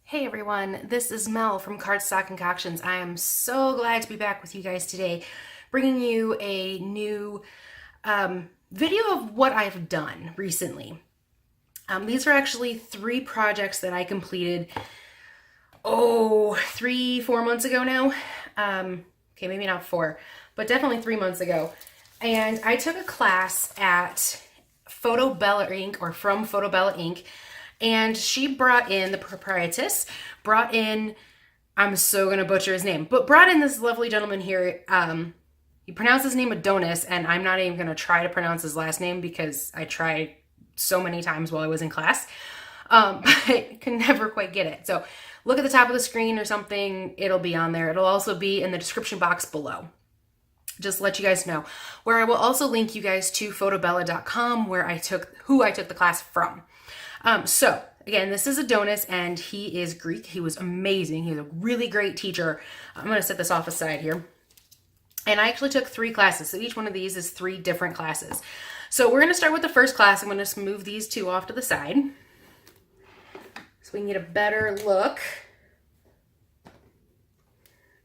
Hey everyone, this is Mel from Cardstock Concoctions. I am so glad to be back with you guys today, bringing you a new video of what I've done recently. These are actually 3 projects that I completed, 3-4 months ago now. Okay, maybe not 4, but definitely 3 months ago. And I took a class at Photobella Inc. or from Photobella Inc. And she brought in, the proprietress, brought in, I'm so going to butcher his name, but brought in this lovely gentleman here. He pronounced his name Adonis, and I'm not even going to try to pronounce his last name because I tried so many times while I was in class, but I can never quite get it. So look at the top of the screen or something, it'll be on there. It'll also be in the description box below. Just to let you guys know, where I will also link you guys to photobella.com who I took the class from. So again, this is Adonis and he is Greek. He was amazing. He's a really great teacher. I'm going to set this off aside here. And I actually took 3 classes. So each one of these is 3 different classes. So we're going to start with the first class. I'm going to just move these 2 off to the side so we can get a better look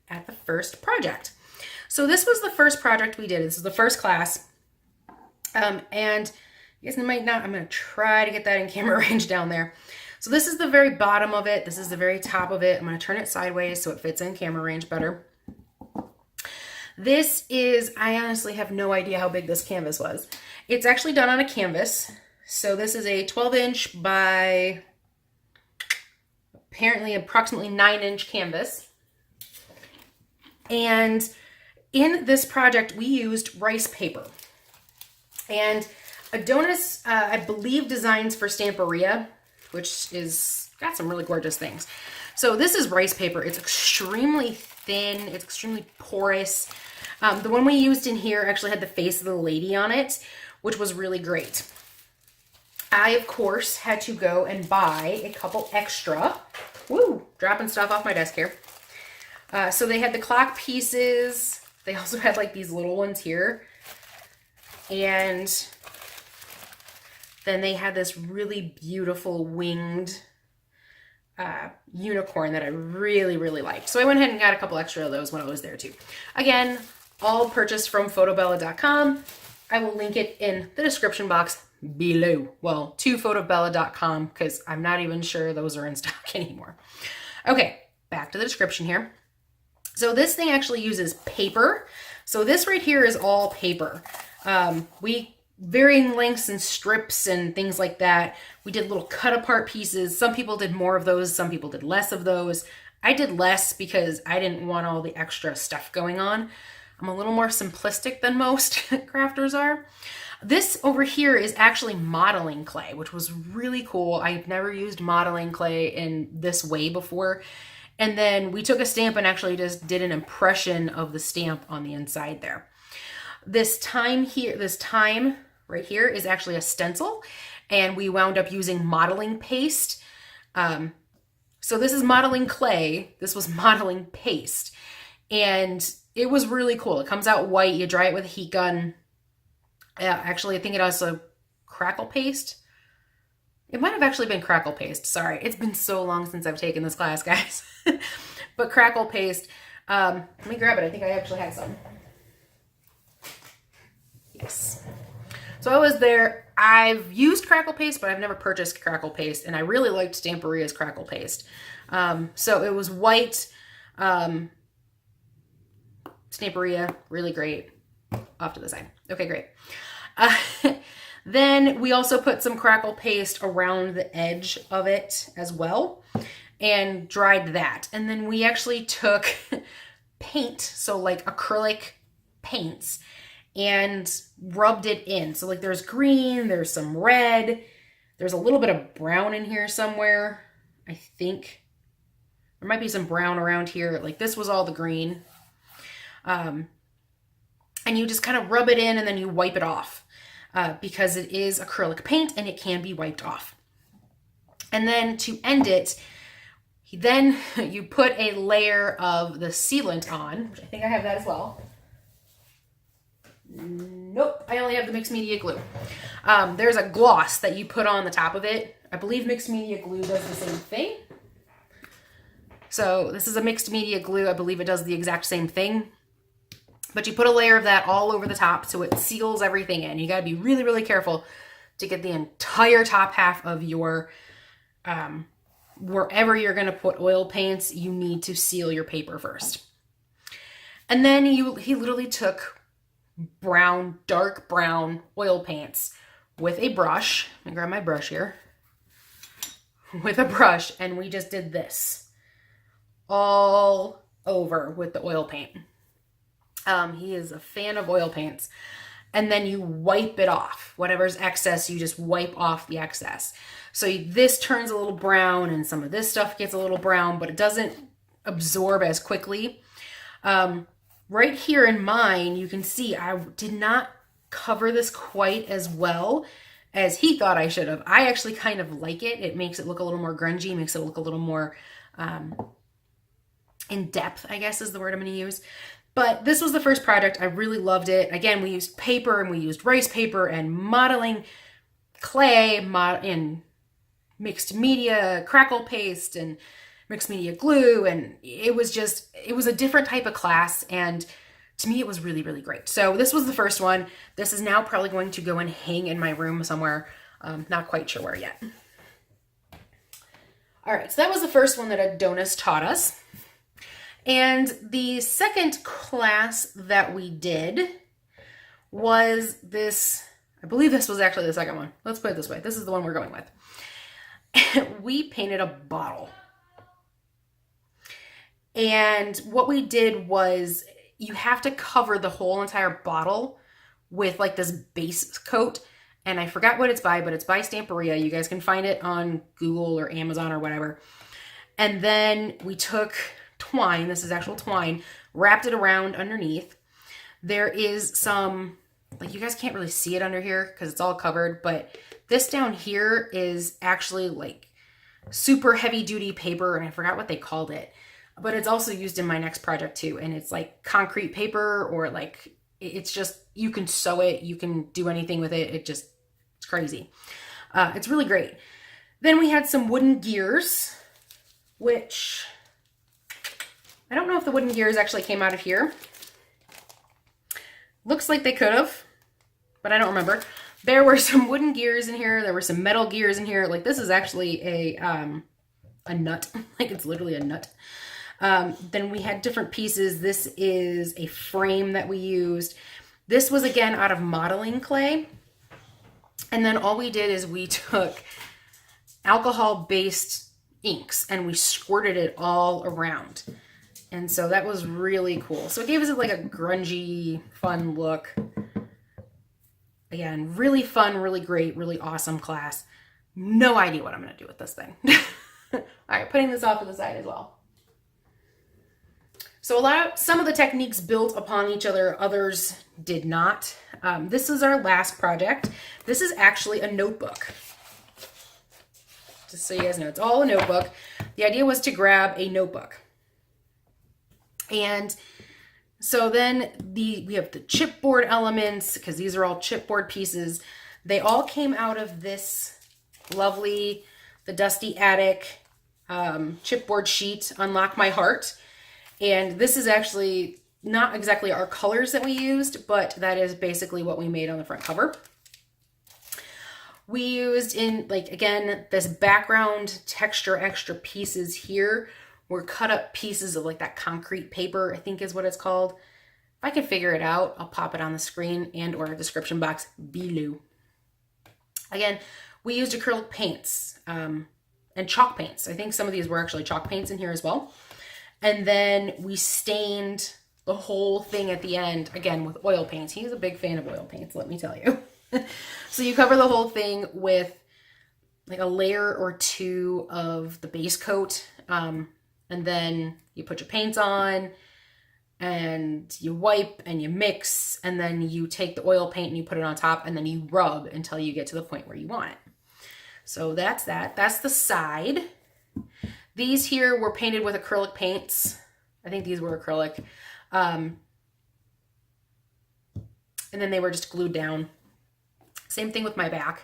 at the first project. So this was the first project we did. This is the first class. And you guys might not, I'm going to try to get that in camera range down there. So this is the very bottom of it. This is the very top of it. I'm going to turn it sideways so it fits in camera range better. This is, I honestly have no idea how big this canvas was. It's actually done on a canvas. So this is a 12-inch by approximately 9-inch canvas. And in this project, we used rice paper. And Adonis, I believe, designs for Stamperia, which is got some really gorgeous things. So this is rice paper. It's extremely thin. It's extremely porous. The one we used in here actually had the face of the lady on it, which was really great. I, of course, had to go and buy a couple extra. Woo! Dropping stuff off my desk here. So they had the clock pieces. They also had like these little ones here. And then they had this really beautiful winged unicorn that I really, really liked. So I went ahead and got a couple extra of those when I was there too. Again, all purchased from photobella.com. I will link it in the description box below. Well, to photobella.com because I'm not even sure those are in stock anymore. Okay, back to the description here. So this thing actually uses paper. So this right here is all paper. Varying lengths and strips and things like that. We did little cut apart pieces. Some people did more of those. Some people did less of those. I did less because I didn't want all the extra stuff going on. I'm a little more simplistic than most crafters are. This over here is actually modeling clay, which was really cool. I've never used modeling clay in this way before. And then we took a stamp and actually just did an impression of the stamp on the inside there. This time right here is actually a stencil, and we wound up using modeling paste. So this is modeling clay. This was modeling paste, and it was really cool. It comes out white. You dry it with a heat gun. Actually, I think it also crackle paste. It might have actually been crackle paste. Sorry, it's been so long since I've taken this class, guys. But crackle paste. Let me grab it. I think I actually have some. Yes. So I was there. I've used crackle paste, but I've never purchased crackle paste, and I really liked Stamperia's crackle paste. So it was white. Stamperia, really great. Off to the side. Okay, great. Then we also put some crackle paste around the edge of it as well and dried that. And then we actually took paint, so like acrylic paints, and rubbed it in. So like there's green, there's some red, there's a little bit of brown in here somewhere. I think there might be some brown around here. Like this was all the green. And you just kind of rub it in and then you wipe it off because it is acrylic paint and it can be wiped off. And then to end it, then you put a layer of the sealant on, which I think I have that as well. Nope, I only have the mixed media glue. There's a gloss that you put on the top of it. I believe mixed media glue does the same thing. So this is a mixed media glue. I believe it does the exact same thing. But you put a layer of that all over the top so it seals everything in. You got to be really, really careful to get the entire top half of your, wherever you're going to put oil paints, you need to seal your paper first. And then he literally took brown, dark brown oil paints with a brush. Let me grab my brush here. With a brush, and we just did this all over with the oil paint. He is a fan of oil paints. And then you wipe it off. Whatever's excess, you just wipe off the excess. So this turns a little brown and some of this stuff gets a little brown, but it doesn't absorb as quickly. Right here in mine, you can see I did not cover this quite as well as he thought I should have. I actually kind of like it. It makes it look a little more grungy, makes it look a little more in depth, I guess is the word I'm going to use. But this was the first project. I really loved it. Again, we used paper and we used rice paper and modeling clay in mixed media crackle paste and mixed media glue. And it was a different type of class. And to me, it was really, really great. So this was the first one. This is now probably going to go and hang in my room somewhere. Not quite sure where yet. All right, so that was the first one that Antonis taught us. And the second class that we did was this, I believe this was actually the second one. Let's put it this way. This is the one we're going with. We painted a bottle. And what we did was you have to cover the whole entire bottle with like this base coat. And I forgot what it's by, but it's by Stamperia. You guys can find it on Google or Amazon or whatever. And then we took twine, this is actual twine, wrapped it around underneath. There is some, like you guys can't really see it under here because it's all covered, but this down here is actually like super heavy duty paper, and I forgot what they called it, but it's also used in my next project too. And it's like concrete paper, or like, it's just, you can sew it, you can do anything with it. It's crazy. It's really great. Then we had some wooden gears, which I don't know if the wooden gears actually came out of here. Looks like they could have, but I don't remember. There were some wooden gears in here. There were some metal gears in here. Like this is actually a nut. Like it's literally a nut. Then we had different pieces. This is a frame that we used. This was again out of modeling clay. And then all we did is we took alcohol-based inks and we squirted it all around. And so that was really cool. So it gave us like a grungy, fun look. Again, really fun, really great, really awesome class. No idea what I'm going to do with this thing. All right, putting this off to the side as well. So some of the techniques built upon each other, others did not. This is our last project. This is actually a notebook. Just so you guys know, it's all a notebook. The idea was to grab a notebook. And so then we have the chipboard elements, because these are all chipboard pieces. They all came out of this lovely, the Dusty Attic chipboard sheet, Unlock My Heart. And this is actually not exactly our colors that we used, but that is basically what we made on the front cover. We used in, like, again, this background texture extra pieces here were cut up pieces of like that concrete paper, I think is what it's called. If I can figure it out, I'll pop it on the screen and or description box below. Again, we used acrylic paints and chalk paints. I think some of these were actually chalk paints in here as well. And then we stained the whole thing at the end, again, with oil paints. He's a big fan of oil paints, let me tell you. So you cover the whole thing with like a layer or two of the base coat. And then you put your paints on and you wipe and you mix, and then you take the oil paint and you put it on top, and then you rub until you get to the point where you want it. So that's that. That's the side. These here were painted with acrylic paints. I think these were acrylic. And then they were just glued down. Same thing with my back.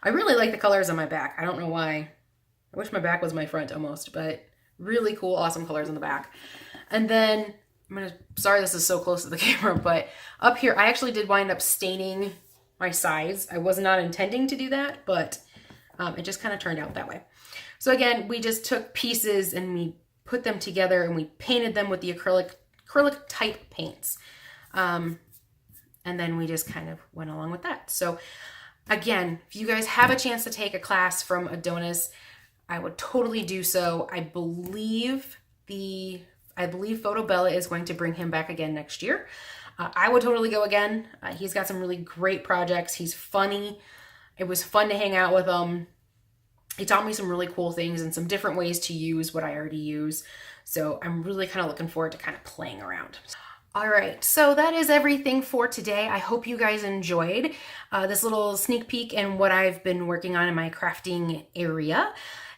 I really like the colors on my back. I don't know why. I wish my back was my front almost, but Really cool, awesome colors on the back. And then sorry this is so close to the camera, but up here, I actually did wind up staining my sides. I was not intending to do that, but it just kind of turned out that way. So again, we just took pieces and we put them together and we painted them with the acrylic type paints. And then we just kind of went along with that. So again, if you guys have a chance to take a class from Antonis, I would totally do so. I believe Photo Bella is going to bring him back again next year. I would totally go again. He's got some really great projects. He's funny. It was fun to hang out with him. He taught me some really cool things and some different ways to use what I already use. So I'm really kind of looking forward to kind of playing around. All right, so that is everything for today. I hope you guys enjoyed this little sneak peek in what I've been working on in my crafting area.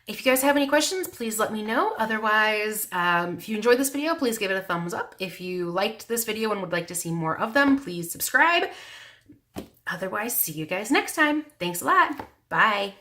If you guys have any questions, please let me know. Otherwise, if you enjoyed this video, please give it a thumbs up. If you liked this video and would like to see more of them, please subscribe. Otherwise, see you guys next time. Thanks a lot. Bye.